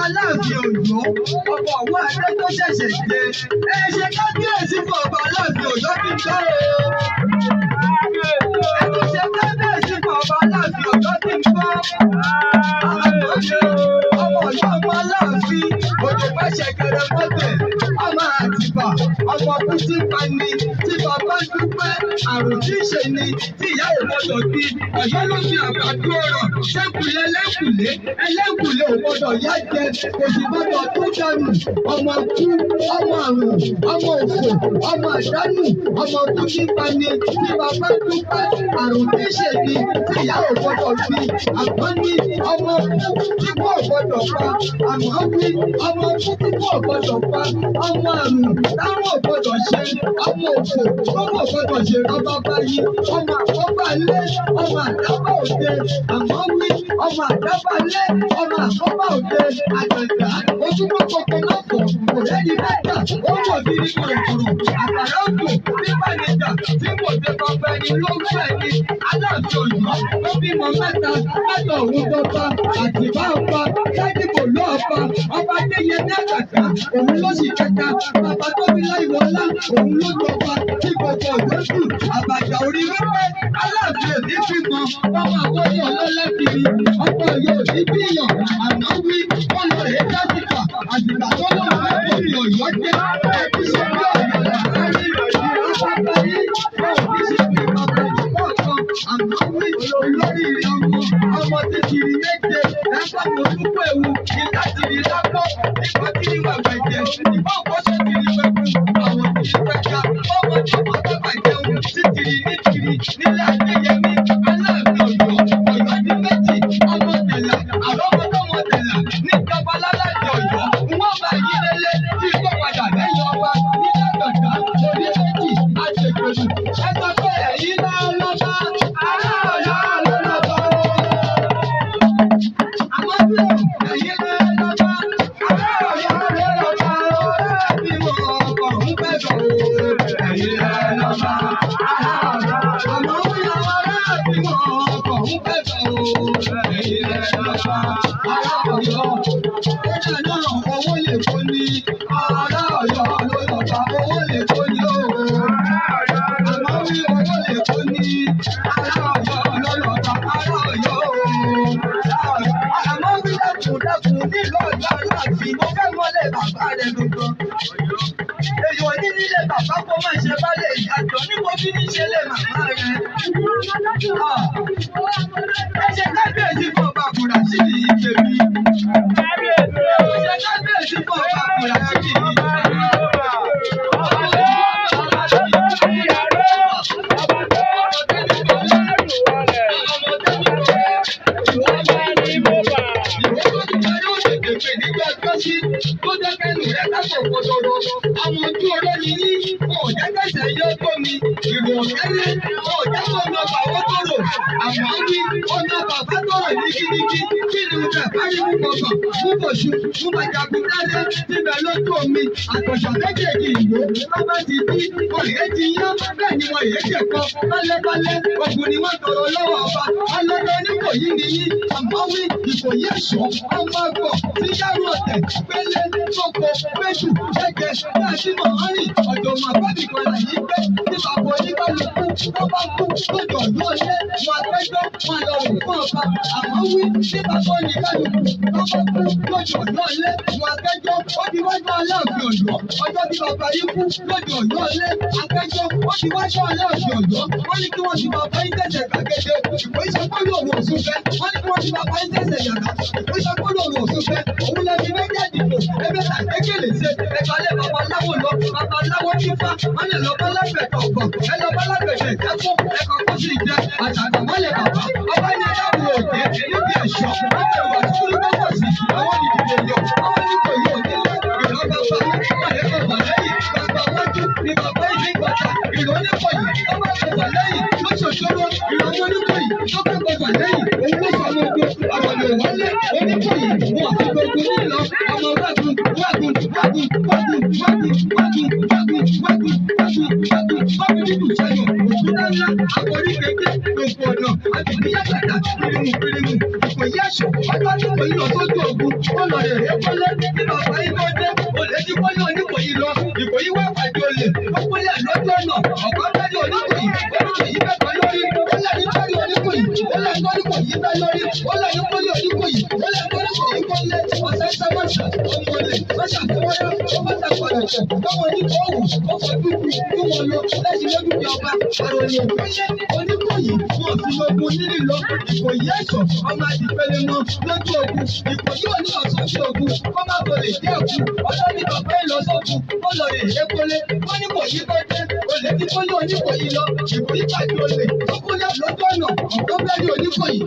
Aláàfin Ọ̀yọ́, ọmọ ọ̀wọ́ adé tó ṣẹ̀ṣẹ̀ dé. Ẹ ṣe kábíyèsí fún ọba Aláàfin Ọ̀yọ́ kí n gbọ́ o. Ẹ tún ṣe kábíyèsí fún ọba Aláàfin Ọ̀yọ́ kí n gbọ́. Ọmọ Ọ̀yọ́ ọmọ Aláàfin, òjò pẹ́ ṣẹ̀kẹ̀rẹ̀ mọ́tẹ̀, ọmọ Àtìbà, ọmọ kútí pani, tí bàbá dúpẹ́, àrùn tí ṣe ni, tí ìyá ò gbọdọ̀ bí. Ọ̀yọ́ ló fi àgbàdo ọ̀rọ̀, ṣẹ́kùlé ẹlẹ́kùlé, ẹlẹ́kùlé ò gbọdọ̀ yá jẹ, kò sì gbọdọ̀ tó dànù. Ọmọ kú, ọmọ àrùn, ọmọ òfò, ọmọ àdánù, ọmọ kútí pani, tí bàbá dúpẹ́, àrùn tí ṣe ni, tí ìyá ò gbọdọ̀ bí. Àmọ́ ní ọmọ kú tí kò gbọdọ̀ pa, àmọ́ wí ọmọ kú tí kò gbọdọ̀ pa, ọmọ àrùn táwọn ò gbọdọ̀ ṣe, ọmọ òfò tọ́wọ́ ò gbọdọ̀ ṣe rọ́bà báyìí, ọmọ àkọ́bà lé, ọmọ àdábà òde, àmọ́ wí ọmọ àdábà lé, ọmọ àkọ́bà òde, àjàjà ojúmọ́ kọ̀ọ̀kan náà kọ̀, kò lẹ́yìn mẹ́ta, ó wọ̀ bíi kòròkòrò, àgbàrá òjò nípa nìjà tí kò dé bàbá ẹni ló ń fẹ́ ni. Aláàfin Ọ̀yọ́ ó bímọ mẹ́ta òun dọ́gba, Àtìbá ọba, Ṣádìbò ló ọba, ọba Adéyẹmí Àtàtà, òun ló sì kẹta, bàbá Tómiláìwọlá, òun ló jọba, tí gbogbo Ọ̀yọ́ dùn, àbàjá orí wípé Aláàfin òní bímọ, ọmọ àwọn ọmọ ọlọ́lá kiri, ọmọ Ọ̀yọ́ òní bíyàn, àná wí, wọ́n lọ rèé dásìkà, àtìgbà tó lọ́wọ́ ẹ̀kọ́ mi Ọ̀yọ́ jẹ́, ẹbí ṣe bí Ọ̀yọ́ làárí, ìrọ̀lá yìí, òbí ṣe bí bàbá ìjọba kan, àná wí, olórí ọmọ títìrì méje, ẹ̀fọ́ olúkọ ewu, ìlà tìrì lápọ̀, ìgbà tìrì wẹ̀wẹ̀ jẹ, ìbá ọkọ̀ ṣe tìrì wẹ̀kú, àwọn tìrì wẹ̀ka, ọmọ tí ọmọ tó bàjẹ́ òun, títìrì ní tìrì, nílẹ̀ Adéyẹmí, Aláàfin Ọ̀yọ́, Ọ̀yọ́ di méjì, ọmọ tẹ̀là, àrọ́mọdọ́mọ tẹ̀là, níjọba Alálàdé Ọ̀yọ́, wọ́n bá yí lélẹ̀ tí kò padà lẹ́yìn ọba, nílẹ̀ gbọ̀ngà, orí méjì, àṣepẹ̀lú, ẹ̀sọ́ pé ẹ̀yìn náà lọ́ba, ará Ọ̀yọ́ lọ́lọ́ba. Èèyàn ní nílé bàbá kó má ṣe bá lè yàtọ̀ níbo bí ní ṣe lè màmá rẹ̀. Ẹ ṣe kábíyèsí fún ọba àkùrà sí ìyí tèmi. Ẹ ṣe kábíyèsí fún ọba àkùrà sí ìyí tèmi. Àwọn ojú olórí yìí kò jẹ́gẹ́sẹ̀ yóò tó mi, ìrò òkèlè kò jẹ́kọ̀ ọ̀nà bàwọ́ tòrò, àmọ́ wí ọ̀nà bàbá tòrò ní kíníkí, kí ni mo fẹ́ parí mú kọ̀kọ̀, mú bòṣù, mú bàjàkú dálé, síbẹ̀ ló tó mi, àtọ̀ṣà méjèèjì ìlú, bàbá ti dí, òye ti yán, bẹ́ẹ̀ ni wọ́n yé jẹ̀kọ́, bálẹ́bálẹ́, ògùn ni wọ́n tọrọ lọ́wọ́ ọba, ọlọ́dọ̀ oníkòyí ni yí, àmọ́ wí ìkòyí ẹ̀ṣọ́, ọmọ ọgbọ̀, tíyárù ọ̀tẹ̀, pélé, tóko, péjù, gẹ́gẹ́, láti mọ̀ ọ́rìn, ọ̀dọ̀ màbọ́dì kan là yí pé, tí bàbá oníkálukú, tó bá kú, lójó yóò lé, wọn àpéjọ, wọn lọ rò fún ọba, àmọ́ wí, tí bàbá oníkálukú, tó bá kú, lójó yóò lé, wọn àpéjọ, ó di wájú Aláàfin Ọ̀yọ́, ọjọ́ tí bàbá yìí kú, lójó yóò lé, àpéjọ, ó di wájú Aláàfin Ọ̀yọ́, wọ́n ní kí wọ́n ti bàbá yín tẹ̀sẹ̀ gbàgede, ìpè ìṣàkóso òun òsùn fẹ́, wọ́n ní kí wọ́n ti bàbá yín tẹ̀sẹ̀ yàrá, ìpè ìṣàkóso òun òsùn fẹ́, òun lẹ́bi méjèèjì kò, ẹgbẹ́ tàgbékèlè ṣe, ẹ̀gbálẹ̀ babaláwo lọ, babaláwo nífà, wọ́n lè lọ bá lágbẹ̀dẹ̀ ọ̀gbọ̀n, ẹ lọ bá lágbẹ̀dẹ̀ ìjẹ́kùn, ẹ̀kọ́ kó sì jẹ, àtàgbà mọ́lẹ̀ bàbá, ọba ní ẹ̀dáwó òde, níbi ẹ̀ṣọ́, wọ́n lè wà túkúrú gbọ́dọ̀ sí, àwọn ìdìbò yọ, àwọn oníkò yóò nílé, ìrọ̀ bàbá, wọ́n lè bàbá lẹ́yìn, bàbá wájú ni bàbá ìdí ìgbàta, ìrọ̀ oníkò yìí, ó bá bàbá lẹ́yìn, lóṣooṣóró, ìrọ̀ oníkò yìí, ó bá bàbá lẹ́yìn, òun ló sọ gbogbo, àwọn ìwọlé oníkò yìí, wọn àti gbogbo. ogun nílọ ọmọ wẹ́gun dídùn sẹ́yìn òkúta ńlá àkórí kékeré gbogbo ọ̀nà àbíkíyà kàtà pirimu ìkòyí ẹ̀ṣọ́ ọjọ́ nípò yìí lọ sójú ogun ó lọ rè é kọ́lé nínú ọ̀pá yìí tó dé olè ti kọ́lé oníkòyí lọ ìkòyí wá pàdé olè ó kúlẹ̀ lọ́jọ́ náà ọ̀pá bẹ́ẹ̀ oníkòyí oníkòyí bẹ́ẹ̀ kan lórí ó lẹ́ni kọ́lé oníkòyí ó lẹ́ni kọ́lé bẹ́ẹ̀ lórí ó lẹ́ni kọ́lé oníkòyí ó lẹ́ni kọ́lé kọ́lé ọ̀sẹ̀ sẹ́wọ̀nsẹ̀ ọmọlẹ̀ ọ̀sẹ̀ àtọwọ́yá ọmọdé pàdàkẹ́ ọmọ oníkòwò ọkọ̀ dúdú tí wọ́n lọ lẹ́sìn lójú ní ọba àròyìn ìpínlẹ̀ oníkòyí wọn fi lógun nílì lọ ìkòyí ẹ̀ṣọ́ ọmọ àdìpẹ́lẹ́ mọ́ lójú ogun ìkòyí òní ọ̀sán sí ogun kọ́ má bọ̀lẹ̀ dé ọ̀kú ọjọ́ ní bàbá ẹ̀ lọ sọ́kù ó lọ rè é kólé wọ́n ní kòyí tó dé olè ti kólé oníkòyí lọ ìkòyí pàdé olè ó kólé lọ́jọ́ ọ̀nà ọ̀pọ̀ bẹ́ẹ̀ oníkòyí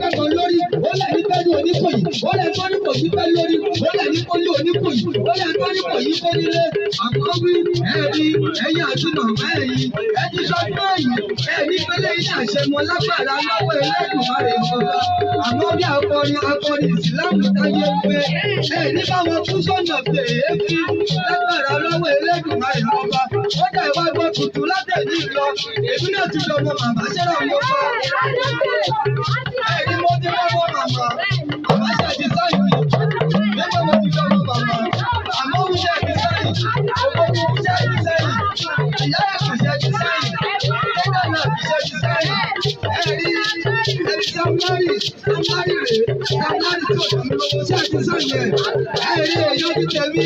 kẹ́kọ̀ọ́ lórí ó lẹ̀ ní bẹ́ẹ̀ oníkòyí ó lẹ̀ tó oníkòyí bẹ́ẹ̀ lórí ó lẹ̀ ní kólé oníkòyí ó lẹ̀ tó oníkòyí kó nílé àmọ́ wí ẹ̀rí ẹ̀yìn àti màmá ẹ̀yìn ẹ̀ ti sọ fún ẹ̀yìn ẹ̀rí pélé iṣẹ́ àṣẹmọ lágbára lọ́wọ́ Ẹlẹ́dùmarè ọba àmọ́ bí akọrin ìsìlámù táyé pé ẹ̀rí báwọn kú sọ́nà fèrè fi lágbára lọ́wọ́ Ẹlẹ́dùmarè ọba ó dà ìwà gbọ́ tuntun látẹ̀lé lọ èmi náà ti lọ́mọ màmá ṣẹ́rọ̀ mọ́ bá ẹ̀rí mo ti lọ́mọ màmá màmá ṣàdí sáyìn nígbà mo ti lọ́mọ màmá àmọ́ mo ṣe ẹ̀dí sáyìn ògbógbó mo ṣe ẹ̀dí sáyìn ìyá ẹ̀kọ́ ṣe ẹ̀dí sáyìn ẹ̀dá náà fi ṣe ẹ̀dí sáyìn ẹ̀rí samari tó ṣe ẹ̀dí sáyìn ẹ̀rí èyí ti tẹ̀mí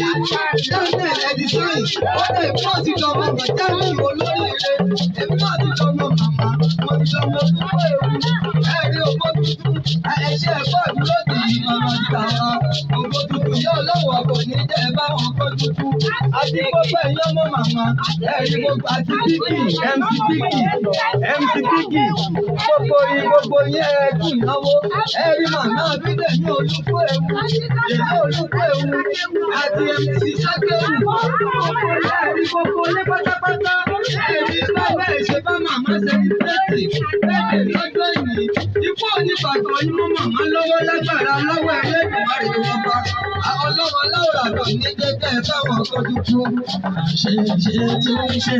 dáńtẹ̀ ẹ̀dí sáyìn ọ̀dẹ̀ ìfọ́ ti lọ́mọ màmá jáde olórí rẹ̀ èmi náà ti lọ́mọ màmá mo ti lọ́mọ púpọ̀ ewu ẹ̀rí ògbó tuntun ẹ̀ṣẹ̀ ẹ̀kọ́ ìdúró tì í màmá ta ògbó tuntun yóò lọ́wọ́ kò ní jẹ́ báwọn kọ́ tuntun àti gbogbo ẹ̀yìn ọmọ màmá ẹ̀rí gbogbo àti bíkì MC Biggy gbogbo yẹn ẹ̀kú ìnáwó ẹ̀rí màmá bídẹ̀ ní olùkó ewu èyí olùkó ewu àti MC Sákẹ́rù ẹ̀rí gbogbo ní pátápátá ẹ̀rí bàbá ẹ̀ṣẹ̀ bá màmá sẹ́yìn bẹ́ẹ̀ lọ́jọ́ ìní ikú oníbàtàn yín mọ́ màmá lọ́wọ́ lágbára lọ́wọ́ Ẹlẹ́dùmarè ọba àwọn ọlọ́wọ́ láwùrà kan ní jẹ́jẹ́ báwọn kọ́ tuntun ṣe tí ó ń ṣe.